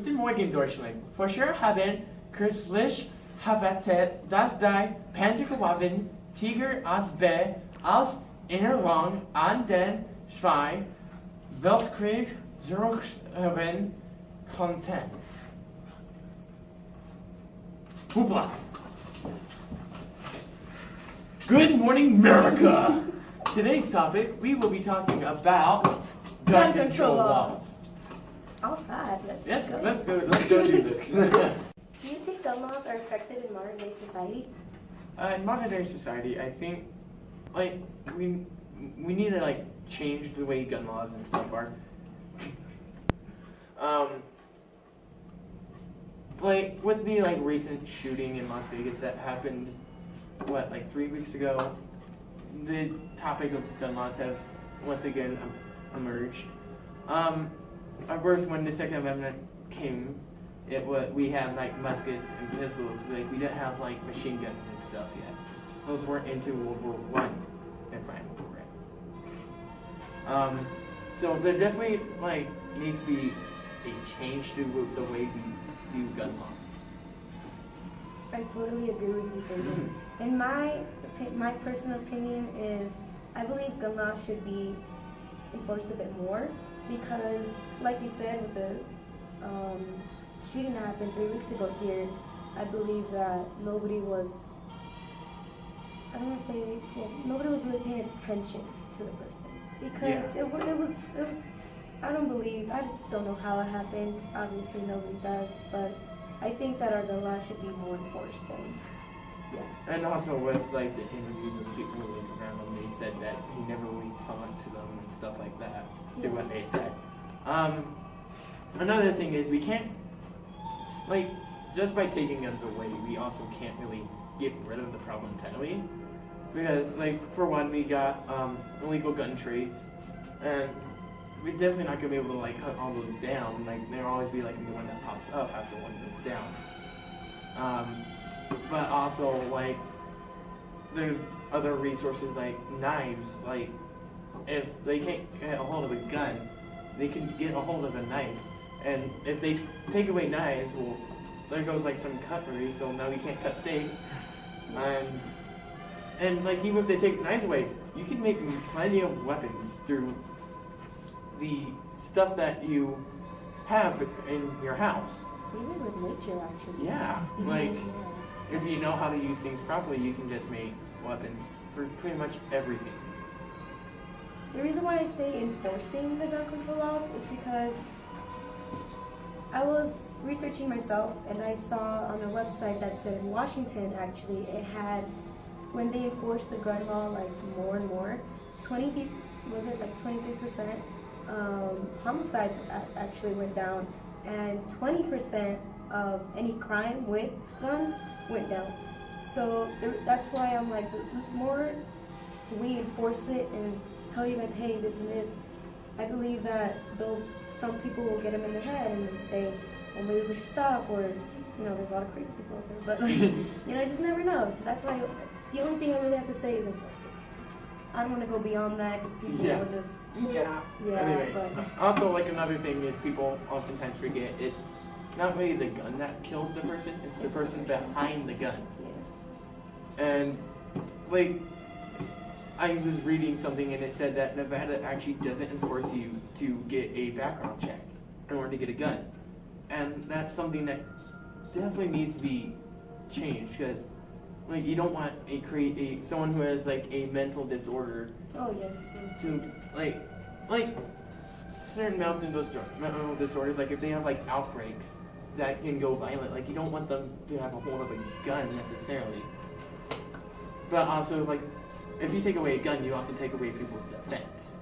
Guten Morgen, Deutschland. Vorher haben kürzlich Habete das die Panzerwaffen Tiger aus B als Erinnerung an den Zweiten Weltkrieg zurückhören konnten. Hoopla! Good morning, America! Today's topic, we will be talking about gun control laws. All right, Let's go do this. Do you think gun laws are effective in modern day society? In modern day society, I think, like, we need to, like, change the way gun laws and stuff are. Like, with the, like, recent shooting in Las Vegas that happened, what, like 3 weeks ago, the topic of gun laws have once again emerged. Of course, when the Second Amendment came, we had like muskets and pistols. Like we didn't have like machine guns and stuff yet. Those weren't into World War I, if I'm correct. So there definitely like needs to be a change to the way we do gun laws. I totally agree with you, David. In my personal opinion is, I believe gun laws should be enforced a bit more because, like you said, with the shooting that happened 3 weeks ago here, I believe that nobody was really paying attention to the person because it was. I just don't know how it happened. Obviously, nobody does, but I think that our gun laws should be more enforced than. Yeah. And also with like the interviews of people who went around him, they said that he never really talked to them and stuff like that. To what they said. Another thing is we can't, like, just by taking guns away, we also can't really get rid of the problem entirely. Because, like, for one, we got illegal gun trades, and we're definitely not gonna be able to like cut all those down. Like there'll always be like a new one that pops up after one goes down. But also like there's other resources like knives. Like if they can't get a hold of a gun, they can get a hold of a knife. And if they take away knives, well, there goes like some cutlery. So now we can't cut steak. And like even if they take knives away, you can make plenty of weapons through the stuff that you have in your house. Even with nature, actually. Yeah, like if you know how to use things properly, you can just make weapons for pretty much everything. The reason why I say enforcing the gun control laws is because I was researching myself and I saw on a website that said in Washington, actually, it had, when they enforced the gun law like more and more, 23% homicides actually went down, and 20% of any crime with guns went down. So that's why I'm like, the more we enforce it and tell you guys, hey, this and this, I believe that some people will get them in the head and then say, well, maybe we should stop, or, you know, there's a lot of crazy people out there, but like, you know, I just never know. So that's why the only thing I really have to say is enforce it. I don't want to go beyond that because people will just. Yeah. Anyway, but also like another thing is people oftentimes forget it's not really the gun that kills the person, it's the person behind the gun. yes. And like I was reading something and it said that Nevada actually doesn't enforce you to get a background check in order to get a gun. And that's something that definitely needs to be changed because like you don't want someone who has like a mental disorder. Oh yes. To like certain mental disorders, like if they have like outbreaks that can go violent, like you don't want them to have a hold of a gun necessarily. But also like if you take away a gun, you also take away people's defense,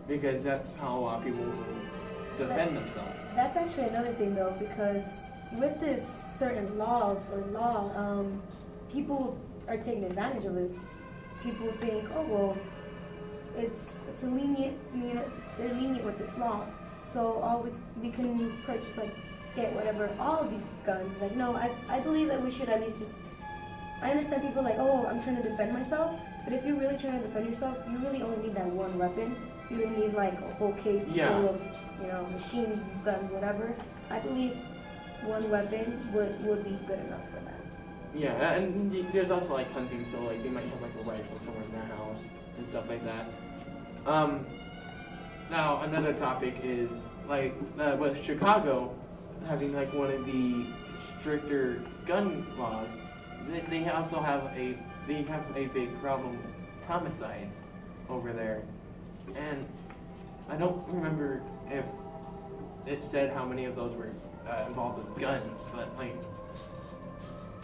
because that's how a lot of people will defend themselves. That's actually another thing though, because with this certain laws or law, people are taking advantage of this. People think, oh well, it's a lenient, you know, they're lenient with this law, so we can purchase, like, get whatever, all of these guns. Like, no, I believe that we should at least just, I understand people like, oh, I'm trying to defend myself, but if you're really trying to defend yourself, you really only need that one weapon. You don't need like a whole case full of, you know, machine guns, whatever. I believe one weapon would be good enough for that. Yeah, and there's also like hunting, so like they might have like a rifle somewhere in their house and stuff like that. Now another topic is like with Chicago having like one of the stricter gun laws, they also have a big problem with homicides over there, and I don't remember if it said how many of those were involved with guns, but like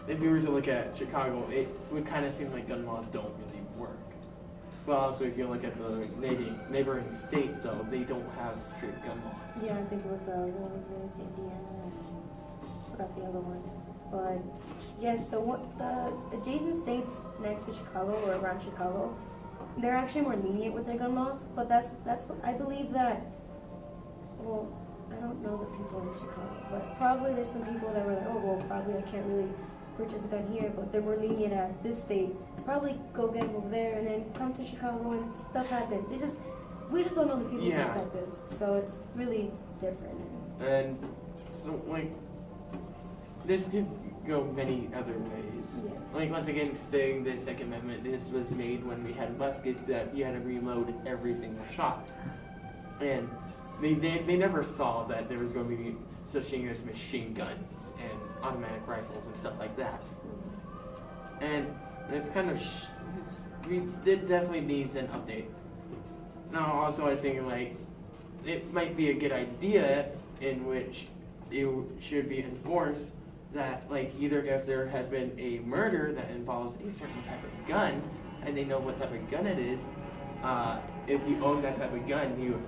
if you were to look at Chicago, it would kind of seem like gun laws don't really work. But also if you look at the neighboring states, though, they don't have strict gun laws. Yeah, I think it was what was it, Indiana? I forgot the other one. But yes, the adjacent states next to Chicago or around Chicago, they're actually more lenient with their gun laws. But that's what I believe that. Well, I don't know the people in Chicago, but probably there's some people that were like, oh well, probably I can't really purchase a gun here, but they're more lenient at this state. Probably go get them over there and then come to Chicago and stuff happens. We just don't know the people's perspectives, so it's really different. And so like this could go many other ways. Yes. Like once again, saying the Second Amendment, this was made when we had muskets that you had to reload every single shot, and they never saw that there was going to be such thing as machine guns and automatic rifles and stuff like that. And it's kind of it definitely needs an update. Now, also I was thinking like it might be a good idea in which it should be enforced that like either if there has been a murder that involves a certain type of gun and they know what type of gun it is, if you own that type of gun, you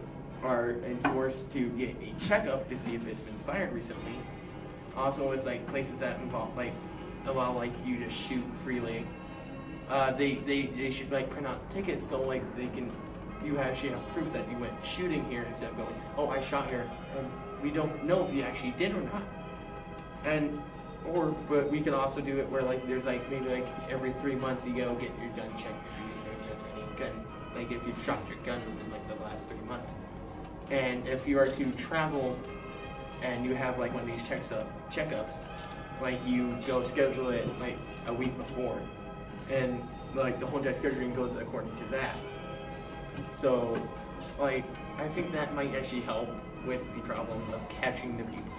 are enforced to get a checkup to see if it's been fired recently. Also with like places that involve like allow like you to shoot freely, they should like print out tickets so like you actually have proof that you went shooting here instead of going, oh I shot here and we don't know if you actually did or not. But we can also do it where like there's like maybe like every 3 months you go get your gun checked if you have any gun, like if you've shot your gun within like the last 3 months. And if you are to travel and you have like one of these checkups, like you go schedule it like a week before, and like the whole entire scheduling goes according to that. So like I think that might actually help with the problem of catching the people.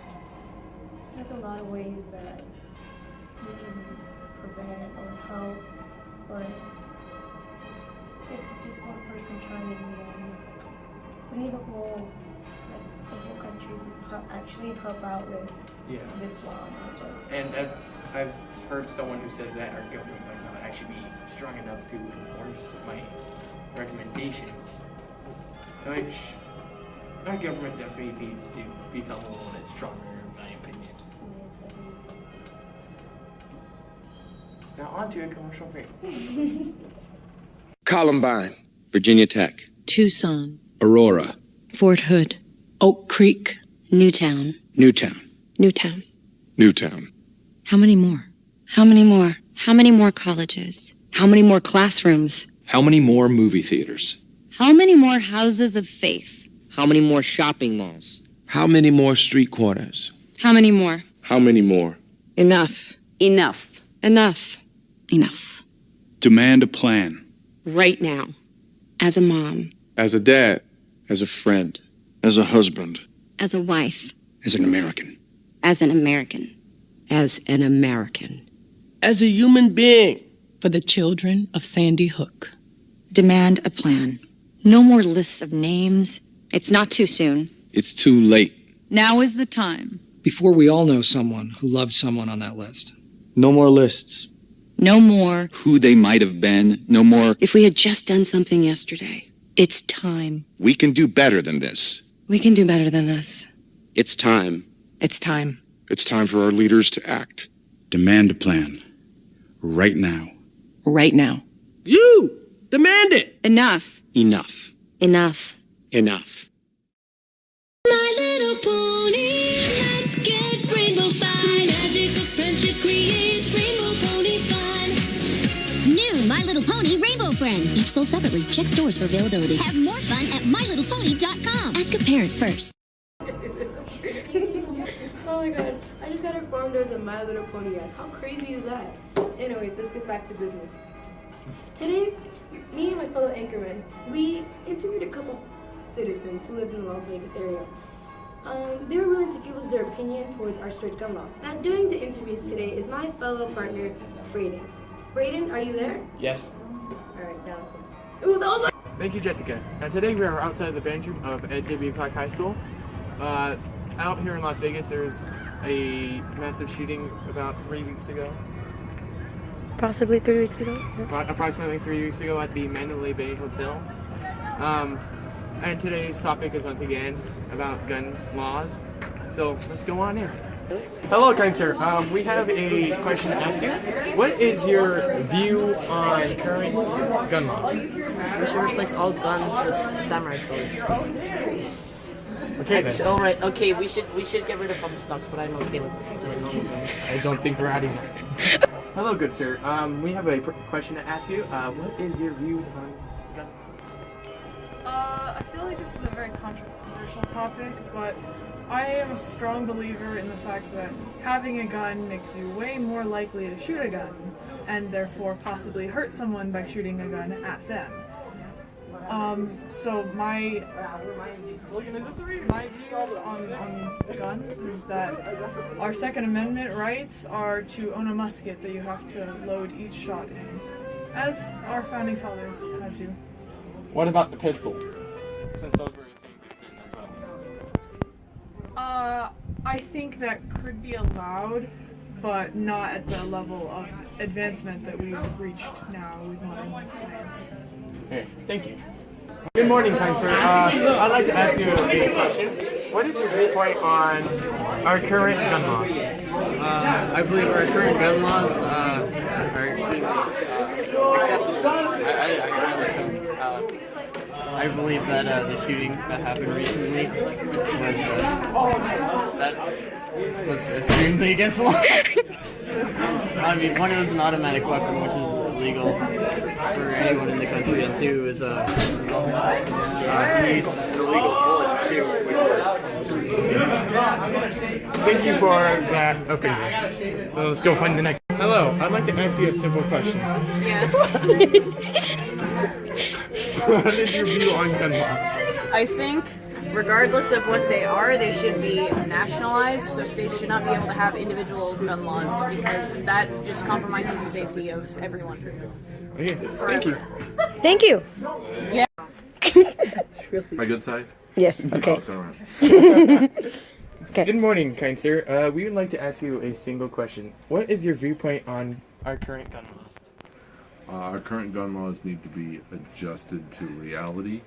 There's a lot of ways that we can prevent or help, but if it's just one person trying, we need the whole country to actually help out with this law, not just. And I've heard someone who says that our government might not actually be strong enough to enforce my recommendations, which our government definitely needs to become a little bit stronger, in my opinion. Yes, I believe so. Now on to a commercial break. Columbine, Virginia Tech, Tucson, Aurora, Fort Hood, Oak Creek, Newtown. Newtown, Newtown. Newtown. How many more? How many more? How many more colleges? How many more classrooms? How many more movie theaters? How many more houses of faith? How many more shopping malls? How many more street corners? How many more? How many more? Enough. Enough. Enough. Enough. Demand a plan. Right now. As a mom. As a dad. As a friend. As a husband. As a wife. As an American. As an American. As an American. As a human being. For the children of Sandy Hook. Demand a plan. No more lists of names. It's not too soon. It's too late. Now is the time. Before we all know someone who loved someone on that list. No more lists. No more. Who they might have been. No more. If we had just done something yesterday. It's time. We can do better than this. We can do better than this. It's time. It's time. It's time for our leaders to act. Demand a plan. Right now. Right now. You! Demand it! Enough. Enough. Enough. Enough. My little pony, let's get rainbow fun. Magic of friendship creates rainbow pony fun. New My Little Pony Rainbow Friends. Each sold separately. Check stores for availability. Have more fun at mylittlepony.com. Ask a parent first. performed as a My Little Pony ad. How crazy is that? Anyways, let's get back to business. Today, me and my fellow anchormen, we interviewed a couple citizens who lived in the Las Vegas area. They were willing to give us their opinion towards our strict gun laws. Now, doing the interviews today is my fellow partner, Braden. Braden, are you there? Yes. Alright, now. Ooh, that was like... Thank you, Jessica. Now today we are outside the band room of Ed W. Clark High School. Out here in Las Vegas, there was a massive shooting about 3 weeks ago. Possibly 3 weeks ago? Yes. Approximately 3 weeks ago at the Mandalay Bay Hotel. And today's topic is once again about gun laws. So let's go on in. Hello, kind sir. We have a question to ask you. What is your view on current gun laws? We should replace all guns with samurai swords. Okay then. All right. Okay. We should get rid of bump stocks, but I'm okay with doing normal guns. I don't think we're adding that. Hello, good sir. We have a question to ask you. What is your views on gun laws? I feel like this is a very controversial topic, but I am a strong believer in the fact that having a gun makes you way more likely to shoot a gun, and therefore possibly hurt someone by shooting a gun at them. So my views on guns is that our Second Amendment rights are to own a musket that you have to load each shot in, as our founding fathers had to. What about the pistol? Since those were a thing back then as well. I think that could be allowed, but not at the level of advancement that we've reached now with modern science. Okay, thank you. Good morning, kind sir. I'd like to ask you a question. What is your viewpoint on our current gun laws? I believe our current gun laws are extremely acceptable. I believe that the shooting that happened recently was extremely against the law. I mean, one, it was an automatic weapon, which is illegal for anyone in the country, and two, is he used illegal bullets too, which were. Thank you for that. Okay, so let's go find the next. Hello, I'd like to ask you a simple question. Yes. What is your view on gun laws? I think, regardless of what they are, they should be nationalized, so states should not be able to have individual gun laws, because that just compromises the safety of everyone. Okay, thank you. Thank you. Yeah. My good side? Yes, okay. Okay. Good morning, kind sir. We would like to ask you a single question. What is your viewpoint on our current gun laws? Our current gun laws need to be adjusted to reality.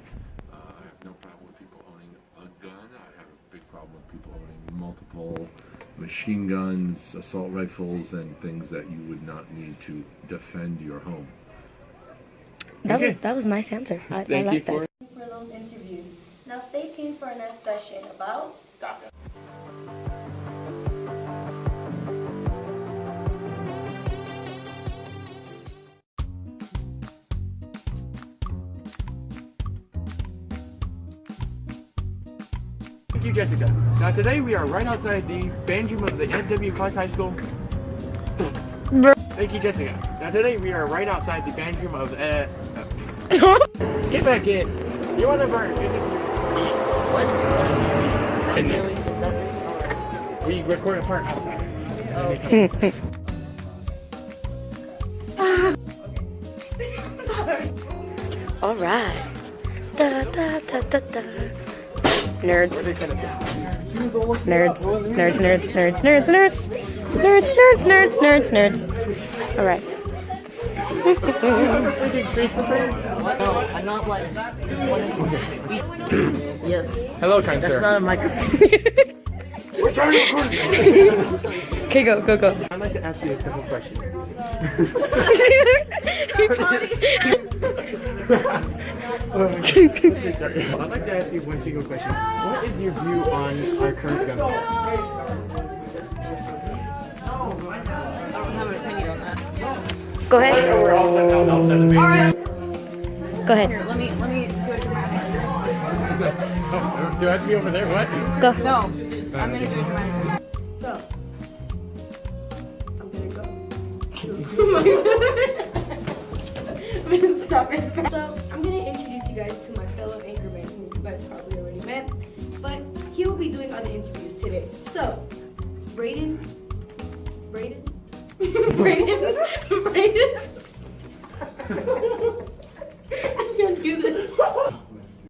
I have no problem with people owning a gun. I have a big problem with people owning multiple machine guns, assault rifles, and things that you would not need to defend your home. That was a nice answer. I Thank like you for that. For those interviews. Now stay tuned for our next session about DACA. Thank you, Jessica. Now today we are right outside the band room of the Ed W. Clark High School. Thank you, Jessica. Now today we are right outside the band room of Get back in. You want to burn? What? We record a part outside. all right. Da, da, da, da, da. Nerds. Nerds. Nerds, nerds, nerds, nerds, nerds. Nerds, nerds, nerds, nerds, nerds. All right. No, I'm not like one of these. Yes. Hello, kind sir. That's not a microphone. We're trying to record. Okay, go. I'd like to ask you a simple question. I'd like to ask you one single question. What is your view on our current gun laws? I don't have an opinion on that. Go ahead. We're all set out outside the band. Go ahead. Here, let me do it dramatically. Oh, do I have to be over there? What? Go. No, just I'm gonna do it dramatically. So, Stop it. So I'm gonna introduce you guys to my fellow anchorman, who you guys probably already met, but he will be doing other interviews today. So, Braden. I can't do this.